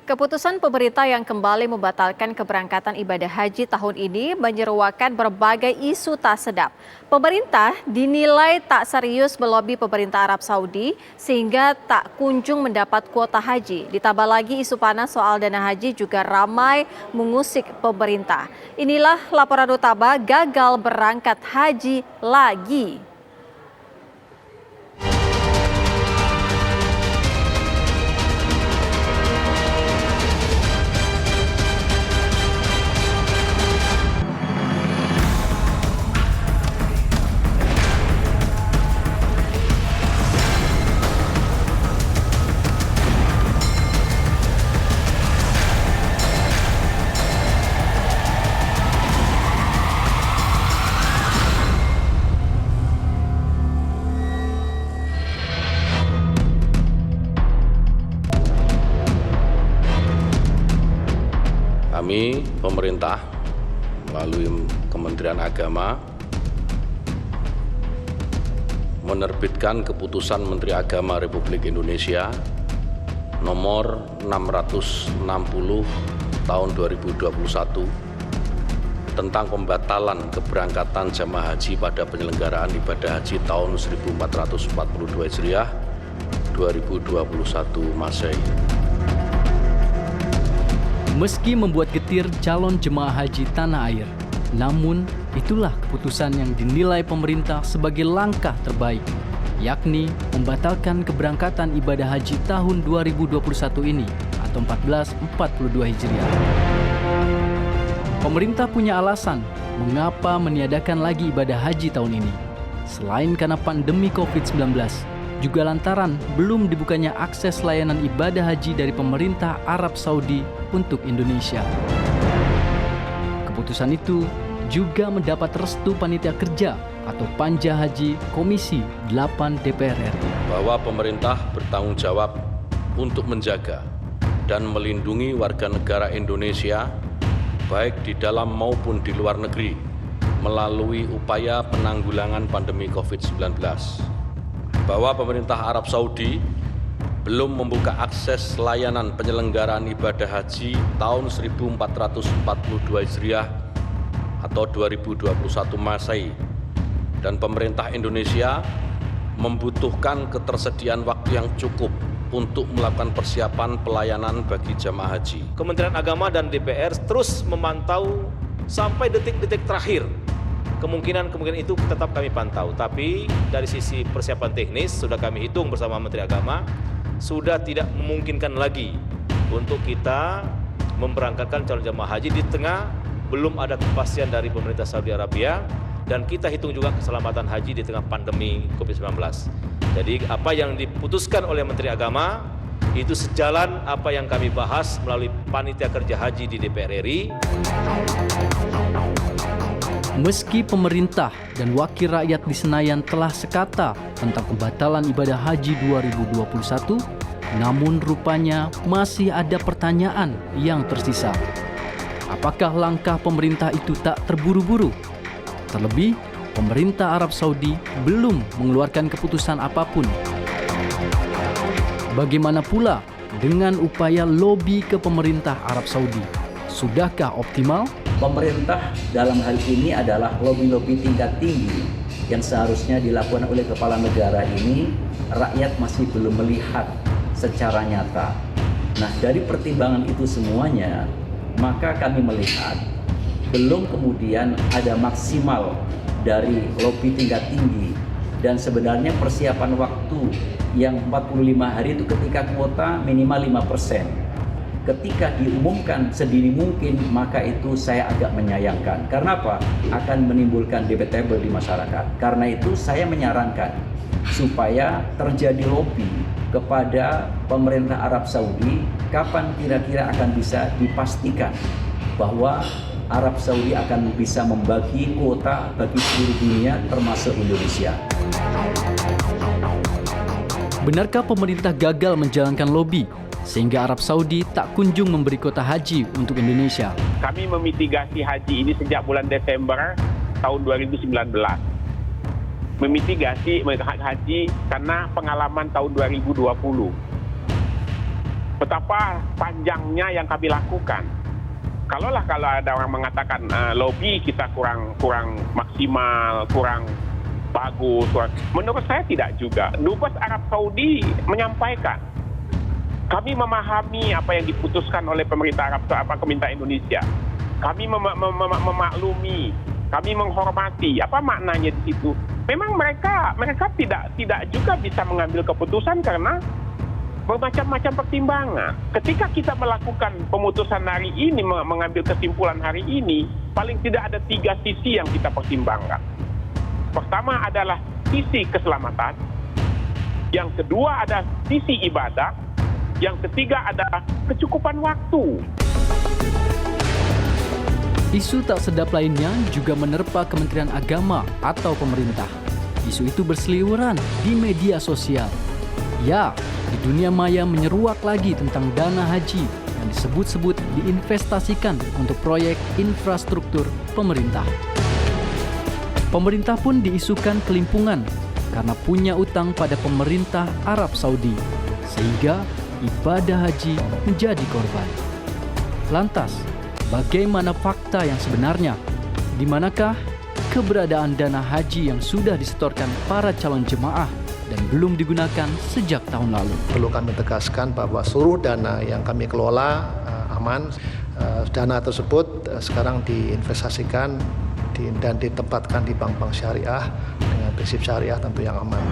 Keputusan pemerintah yang kembali membatalkan keberangkatan ibadah haji tahun ini menyeruakan berbagai isu tak sedap. Pemerintah dinilai tak serius melobi pemerintah Arab Saudi sehingga tak kunjung mendapat kuota haji. Ditambah lagi isu panas soal dana haji juga ramai mengusik pemerintah. Inilah laporan utama gagal berangkat haji lagi. Kami, pemerintah, melalui Kementerian Agama, menerbitkan keputusan Menteri Agama Republik Indonesia nomor 660 tahun 2021 tentang pembatalan keberangkatan jamaah haji pada penyelenggaraan ibadah haji tahun 1442 Hijriah 2021 Masehi. Meski membuat getir calon jemaah haji tanah air, namun itulah keputusan yang dinilai pemerintah sebagai langkah terbaik, yakni membatalkan keberangkatan ibadah haji tahun 2021 ini atau 1442 Hijriah. Pemerintah punya alasan mengapa meniadakan lagi ibadah haji tahun ini. Selain karena pandemi COVID-19, juga lantaran belum dibukanya akses layanan ibadah haji dari pemerintah Arab Saudi untuk Indonesia. Keputusan itu juga mendapat restu Panitia Kerja atau Panja Haji Komisi 8 DPR RI. Bahwa pemerintah bertanggung jawab untuk menjaga dan melindungi warga negara Indonesia baik di dalam maupun di luar negeri melalui upaya penanggulangan pandemi COVID-19. Bahwa pemerintah Arab Saudi belum membuka akses layanan penyelenggaraan ibadah haji tahun 1442 Hijriah atau 2021 Masehi, dan pemerintah Indonesia membutuhkan ketersediaan waktu yang cukup untuk melakukan persiapan pelayanan bagi jamaah haji. Kementerian Agama dan DPR terus memantau sampai detik-detik terakhir. Kemungkinan itu tetap kami pantau, tapi dari sisi persiapan teknis sudah kami hitung bersama Menteri Agama, sudah tidak memungkinkan lagi untuk kita memberangkatkan calon jamaah haji di tengah belum ada kepastian dari pemerintah Saudi Arabia, dan kita hitung juga keselamatan haji di tengah pandemi COVID-19. Jadi apa yang diputuskan oleh Menteri Agama itu sejalan apa yang kami bahas melalui Panitia Kerja Haji di DPR RI. Meski pemerintah dan wakil rakyat di Senayan telah sekata tentang pembatalan ibadah haji 2021, namun rupanya masih ada pertanyaan yang tersisa. Apakah langkah pemerintah itu tak terburu-buru? Terlebih, pemerintah Arab Saudi belum mengeluarkan keputusan apapun. Bagaimana pula dengan upaya lobi ke pemerintah Arab Saudi? Sudahkah optimal? Pemerintah dalam hal ini adalah lobi-lobi tingkat tinggi yang seharusnya dilakukan oleh kepala negara ini, rakyat masih belum melihat secara nyata. Nah, dari pertimbangan itu semuanya, maka kami melihat belum kemudian ada maksimal dari lobi tingkat tinggi, dan sebenarnya persiapan waktu yang 45 hari itu ketika kuota minimal 5%. Ketika diumumkan sedini mungkin, maka itu saya agak menyayangkan. Karena apa? Akan menimbulkan debatable di masyarakat. Karena itu saya menyarankan supaya terjadi lobby kepada pemerintah Arab Saudi, kapan kira-kira akan bisa dipastikan bahwa Arab Saudi akan bisa membagi kuota bagi seluruh dunia termasuk Indonesia. Benarkah pemerintah gagal menjalankan lobby sehingga Arab Saudi tak kunjung memberi kuota haji untuk Indonesia? Kami memitigasi haji ini sejak bulan Desember tahun 2019. Memitigasi haji karena pengalaman tahun 2020. betapa panjangnya yang kami lakukan. Kalau ada orang mengatakan lobby kita kurang maksimal, kurang bagus, menurut saya tidak juga. Dubes Arab Saudi menyampaikan, kami memahami apa yang diputuskan oleh pemerintah Indonesia. Kami memaklumi, kami menghormati. Apa maknanya di situ? Memang mereka tidak juga bisa mengambil keputusan karena bermacam-macam pertimbangan. Ketika kita melakukan pemutusan hari ini, mengambil kesimpulan hari ini, paling tidak ada 3 sisi yang kita pertimbangkan. Pertama adalah sisi keselamatan, yang kedua ada sisi ibadah, yang ketiga adalah kecukupan waktu. Isu tak sedap lainnya juga menerpa Kementerian Agama atau pemerintah. Isu itu berseliweran di media sosial. Ya, di dunia maya menyeruak lagi tentang dana haji yang disebut-sebut diinvestasikan untuk proyek infrastruktur pemerintah. Pemerintah pun diisukan kelimpungan karena punya utang pada pemerintah Arab Saudi, sehingga ibadah haji menjadi korban. Lantas, bagaimana fakta yang sebenarnya? Di manakah keberadaan dana haji yang sudah disetorkan para calon jemaah dan belum digunakan sejak tahun lalu? Perlu kami tegaskan bahwa seluruh dana yang kami kelola aman. Dana tersebut sekarang diinvestasikan dan ditempatkan di bank-bank syariah dengan prinsip syariah tentu yang aman.